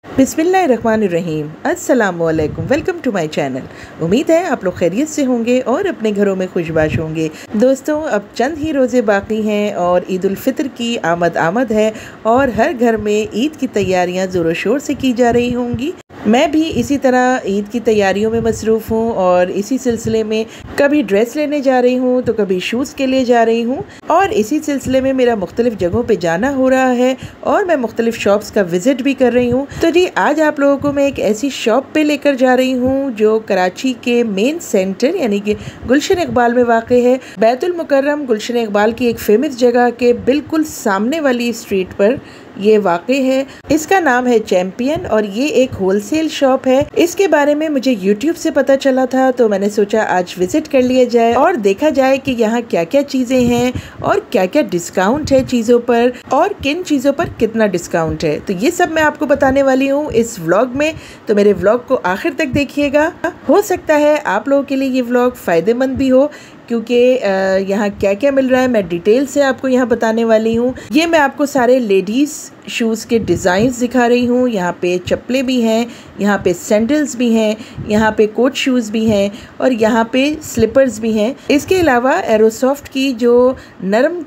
बिस्मिल्लाहिर्रहमानिर्रहीम, अस्सलामुअलैकुम। Welcome to my channel. उम्मीद है आप लोग खैरियत से होंगे और अपने घरों में खुशबाश होंगे। दोस्तों, अब चंद ही रोज़े बाकी हैं और ईद उल फितर की आमद है और हर घर में ईद की तैयारियां ज़ोरों शोर से की जा रही होंगी। मैं भी इसी तरह ईद की तैयारियों में मसरूफ़ हूँ और इसी सिलसिले में कभी ड्रेस लेने जा रही हूँ तो कभी शूज़ के लिए जा रही हूँ और इसी सिलसिले में मेरा मुख्तलिफ़ जगहों पे जाना हो रहा है और मैं मुख्तलिफ़ शॉप्स का विज़िट भी कर रही हूँ। तो जी, आज आप लोगों को मैं एक ऐसी शॉप पे लेकर जा रही हूँ जो कराची के मेन सेंटर यानी कि गुलशन इकबाल में वाक़ है। बैतुल मुकर्रम गुलशन इकबाल की एक फेमस जगह के बिल्कुल सामने वाली स्ट्रीट पर ये वाक़ है। इसका नाम है चैम्पियन और ये एक होलसेल शॉप है। इसके बारे में मुझे यूट्यूब से पता चला था तो मैंने सोचा आज विजिट कर लिया जाए और देखा जाए कि यहाँ क्या क्या चीज़ें हैं और क्या क्या डिस्काउंट है चीज़ों पर और किन चीज़ों पर कितना डिस्काउंट है। तो ये सब मैं आपको बताने वाली हूँ इस व्लॉग में, तो मेरे व्लॉग को आखिर तक देखिएगा। हो सकता है आप लोगों के लिए ये व्लॉग फ़ायदेमंद भी हो क्योंकि यहाँ क्या क्या मिल रहा है मैं डिटेल से आपको यहाँ बताने वाली हूँ। ये मैं आपको सारे लेडीज़ शूज़ के डिज़ाइंस दिखा रही हूँ। यहाँ पे चप्पलें भी हैं, यहाँ पे सैंडल्स भी हैं, यहाँ पे कोट शूज़ भी हैं और यहाँ पे स्लीपर्स भी हैं। इसके अलावा एरोसॉफ्ट की जो नरम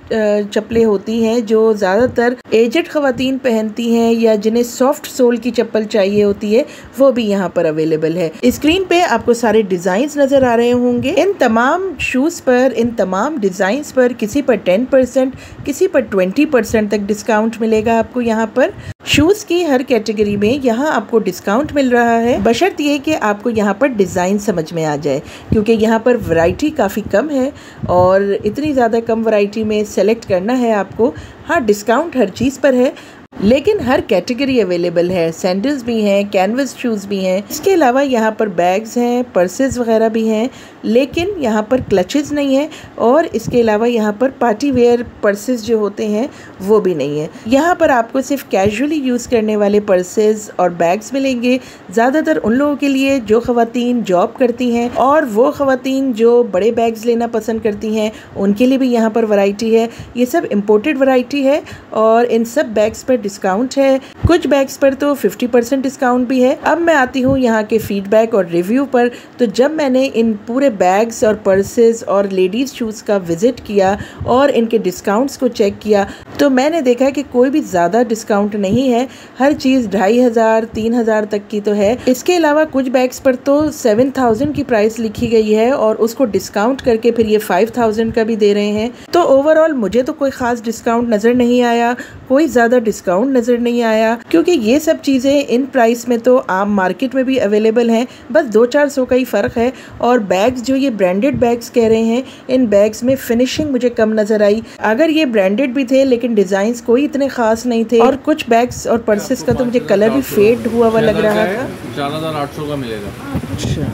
चप्पलें होती हैं जो ज़्यादातर एजेड ख़वातीन पहनती हैं या जिन्हें सॉफ्ट सोल की चप्पल चाहिए होती है, वो भी यहाँ पर अवेलेबल है। स्क्रीन पे आपको सारे डिज़ाइंस नज़र आ रहे होंगे। इन तमाम शूज़ पर, इन तमाम डिज़ाइंस पर किसी पर 10%, किसी पर 20% तक डिस्काउंट मिलेगा आपको। यहाँ पर शूज़ की हर कैटेगरी में यहाँ आपको डिस्काउंट मिल रहा है, बशर्त ये कि आपको यहाँ पर डिज़ाइन समझ में आ जाए क्योंकि यहाँ पर वैरायटी काफ़ी कम है और इतनी ज़्यादा कम वैरायटी में सेलेक्ट करना है आपको। हाँ, डिस्काउंट हर चीज़ पर है लेकिन हर कैटेगरी अवेलेबल है। सैंडल्स भी हैं, कैनवस शूज़ भी हैं। इसके अलावा यहाँ पर बैग्स हैं, पर्सेस वगैरह भी हैं लेकिन यहाँ पर क्लचेस नहीं है और इसके अलावा यहाँ पर पार्टी वेयर पर्सेस जो होते हैं वो भी नहीं है। यहाँ पर आपको सिर्फ कैजुअली यूज़ करने वाले पर्सेस और बैग्स मिलेंगे, ज़्यादातर उन लोगों के लिए जो ख़वातीन जॉब करती हैं और वो ख़वातीन जो बड़े बैग्स लेना पसंद करती हैं उनके लिए भी यहाँ पर वैरायटी है। ये सब इम्पोर्टेड वैरायटी है और इन सब बैग्स पर डिस्काउंट है। कुछ बैग्स पर तो 50% डिस्काउंट भी है। अब मैं आती हूँ यहाँ के फीडबैक और रिव्यू पर। तो जब मैंने इन पूरे बैग्स और पर्सेस और लेडीज़ शूज़ का विज़िट किया और इनके डिस्काउंट्स को चेक किया तो मैंने देखा कि कोई भी ज़्यादा डिस्काउंट नहीं है। हर चीज़ 2500 3000 तक की तो है। इसके अलावा कुछ बैग्स पर तो 7000 की प्राइस लिखी गई है और उसको डिस्काउंट करके फिर ये 5000 का भी दे रहे हैं। तो ओवरऑल मुझे तो कोई ख़ास डिस्काउंट नज़र नहीं आया, कोई ज़्यादा डिस्काउंट नज़र नहीं आया क्योंकि ये सब चीज़ें इन प्राइस में तो आम मार्केट में भी अवेलेबल हैं, बस 200-400 का ही फ़र्क है। और बैग्स जो ये ब्रांडेड बैग्स कह रहे हैं, इन बैग्स में फिनिशिंग मुझे कम नज़र आई। अगर ये ब्रांडेड भी थे लेकिन डिज़ाइंस कोई इतने ख़ास नहीं थे और कुछ बैग्स और पर्सेस का तो मुझे कलर भी फेड हुआ हुआ लग रहा था। 4800 का मिलेगा। अच्छा,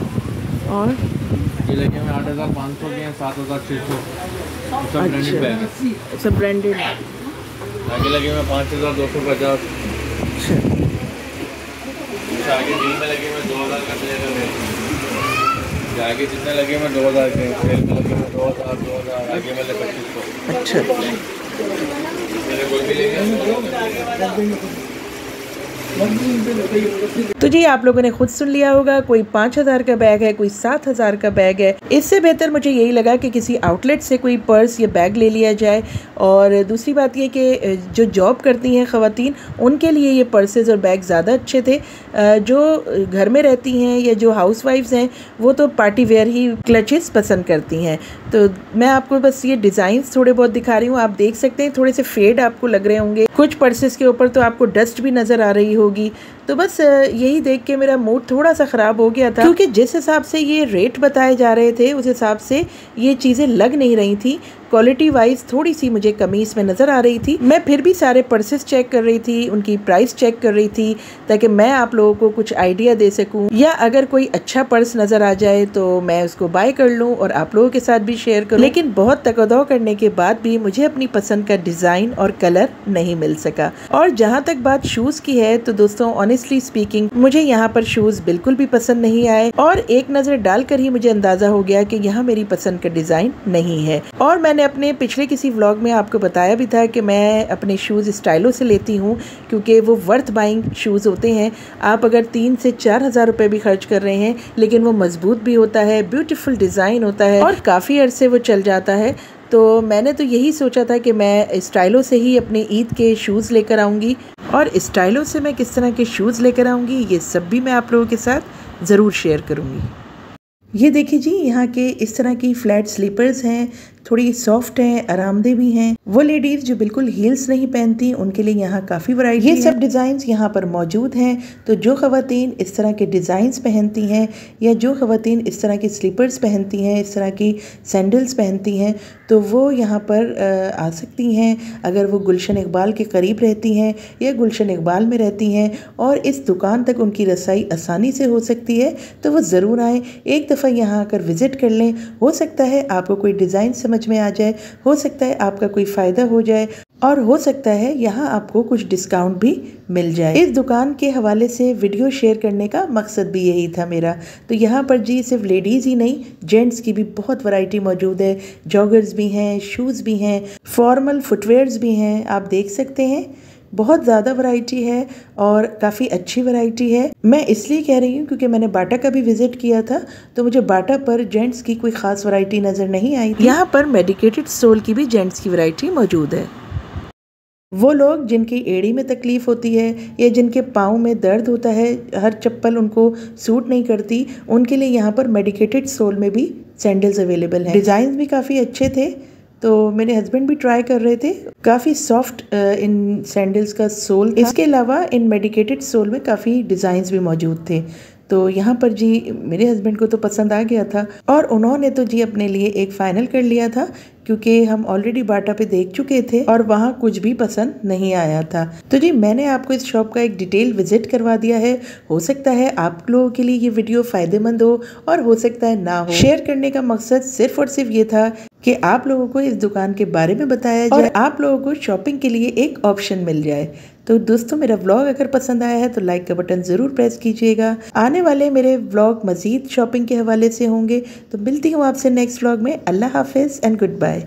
और ये लेके में 8500 के हैं, 7600 सब ब्रांडेड बैग है। सब ब्रांडेड। आगे लगे में 5250। आगे डील में लगे में 2000 का मिलेगा। आगे जितने लगे में 2000 के, सेल में लगे में 2000 आगे में लगे 2500। अच्छा, कोई भी लेंगे तो जी आप लोगों ने खुद सुन लिया होगा, कोई 5000 का बैग है, कोई 7000 का बैग है। इससे बेहतर मुझे यही लगा कि किसी आउटलेट से कोई पर्स या बैग ले लिया जाए। और दूसरी बात ये कि जो जॉब करती हैं ख़वातीन उनके लिए ये पर्सेस और बैग ज़्यादा अच्छे थे। जो घर में रहती हैं या जो हाउसवाइफ्स हैं वो तो पार्टी वेयर ही क्लचेस पसंद करती हैं। तो मैं आपको बस ये डिज़ाइंस थोड़े बहुत दिखा रही हूँ, आप देख सकते हैं थोड़े से फेड आपको लग रहे होंगे। कुछ पर्सेस के ऊपर तो आपको डस्ट भी नज़र आ रही होगी। तो बस यही देख के मेरा मूड थोड़ा सा ख़राब हो गया था क्योंकि जिस हिसाब से ये रेट बताए जा रहे थे उस हिसाब से ये चीज़ें लग नहीं रही थी। क्वालिटी वाइज थोड़ी सी मुझे कमी इसमें नज़र आ रही थी। मैं फिर भी सारे पर्सेस चेक कर रही थी, उनकी प्राइस चेक कर रही थी ताकि मैं आप लोगों को कुछ आइडिया दे सकूं या अगर कोई अच्छा पर्स नज़र आ जाए तो मैं उसको बाय कर लूं और आप लोगों के साथ भी शेयर करूं। लेकिन बहुत तकदौ करने के बाद भी मुझे अपनी पसंद का डिज़ाइन और कलर नहीं मिल सका। और जहाँ तक बात शूज़ की है तो दोस्तों ऑनेस्ट ऑनेस्टली स्पीकिंग मुझे यहाँ पर शूज़ बिल्कुल भी पसंद नहीं आए और एक नज़र डालकर ही मुझे अंदाज़ा हो गया कि यहाँ मेरी पसंद का डिज़ाइन नहीं है। और मैंने अपने पिछले किसी व्लॉग में आपको बताया भी था कि मैं अपने शूज़ स्टाइलो से लेती हूँ क्योंकि वो वर्थ बाइंग शूज़ होते हैं। आप अगर 3 से 4 हज़ार रुपये भी खर्च कर रहे हैं लेकिन वो मजबूत भी होता है, ब्यूटीफुल डिज़ाइन होता है और काफ़ी अरसे वो चल जाता है। तो मैंने तो यही सोचा था कि मैं स्टाइलो से ही अपने ईद के शूज़ लेकर आऊँगी और स्टाइलो से मैं किस तरह के शूज़ लेकर आऊँगी ये सब भी मैं आप लोगों के साथ ज़रूर शेयर करूँगी। ये देखिए जी, यहाँ के इस तरह की फ्लैट स्लीपर्स हैं, थोड़ी सॉफ्ट हैं, आरामदेह भी हैं। वो लेडीज़ जो बिल्कुल हील्स नहीं पहनती उनके लिए यहाँ काफ़ी वैरायटी है। ये सब डिज़ाइंस यहाँ पर मौजूद हैं। तो जो ख़वातीन इस तरह के डिज़ाइंस पहनती हैं या जो ख़वातीन इस तरह की स्लीपर्स पहनती हैं, इस तरह की सैंडल्स पहनती हैं, तो वो यहाँ पर आ सकती हैं। अगर वो गुलशन इकबाल के करीब रहती हैं या गुलशन इकबाल में रहती हैं और इस दुकान तक उनकी रसाई आसानी से हो सकती है तो वो ज़रूर आएँ, एक दफ़ा यहाँ आकर विज़िट कर लें। हो सकता है आपको कोई डिज़ाइन समझ में आ जाए, हो सकता है आपका कोई फ़ायदा हो जाए और हो सकता है यहाँ आपको कुछ डिस्काउंट भी मिल जाए। इस दुकान के हवाले से वीडियो शेयर करने का मकसद भी यही था मेरा। तो यहाँ पर जी सिर्फ लेडीज़ ही नहीं, जेंट्स की भी बहुत वैरायटी मौजूद है। जॉगर्स भी हैं, शूज़ भी हैं, फॉर्मल फुटवेयर्स भी हैं। आप देख सकते हैं बहुत ज़्यादा वैरायटी है और काफ़ी अच्छी वैरायटी है। मैं इसलिए कह रही हूँ क्योंकि मैंने बाटा का भी विज़िट किया था तो मुझे बाटा पर जेंट्स की कोई ख़ास वैरायटी नज़र नहीं आई थी। यहाँ पर मेडिकेटेड सोल की भी जेंट्स की वैरायटी मौजूद है। वो लोग जिनकी एड़ी में तकलीफ़ होती है या जिनके पाँव में दर्द होता है, हर चप्पल उनको सूट नहीं करती, उनके लिए यहाँ पर मेडिकेटेड सोल में भी सैंडल्स अवेलेबल हैं। डिज़ाइन भी काफ़ी अच्छे थे तो मेरे हस्बैंड भी ट्राई कर रहे थे। काफ़ी सॉफ्ट इन सैंडल्स का सोल था। इसके अलावा इन मेडिकेटेड सोल में काफ़ी डिज़ाइंस भी मौजूद थे। तो यहाँ पर जी मेरे हस्बैंड को तो पसंद आ गया था और उन्होंने तो जी अपने लिए एक फ़ाइनल कर लिया था क्योंकि हम ऑलरेडी बाटा पे देख चुके थे और वहाँ कुछ भी पसंद नहीं आया था। तो जी मैंने आपको इस शॉप का एक डिटेल विजिट करवा दिया है। हो सकता है आप लोगों के लिए ये वीडियो फ़ायदेमंद हो और हो सकता है ना हो। शेयर करने का मकसद सिर्फ और सिर्फ ये था कि आप लोगों को इस दुकान के बारे में बताया जाए और आप लोगों को शॉपिंग के लिए एक ऑप्शन मिल जाए। तो दोस्तों मेरा व्लॉग अगर पसंद आया है तो लाइक का बटन ज़रूर प्रेस कीजिएगा। आने वाले मेरे व्लॉग मज़ीद शॉपिंग के हवाले से होंगे। तो मिलती हूँ आपसे नेक्स्ट व्लॉग में। अल्लाह हाफिज़ एंड गुड बाय।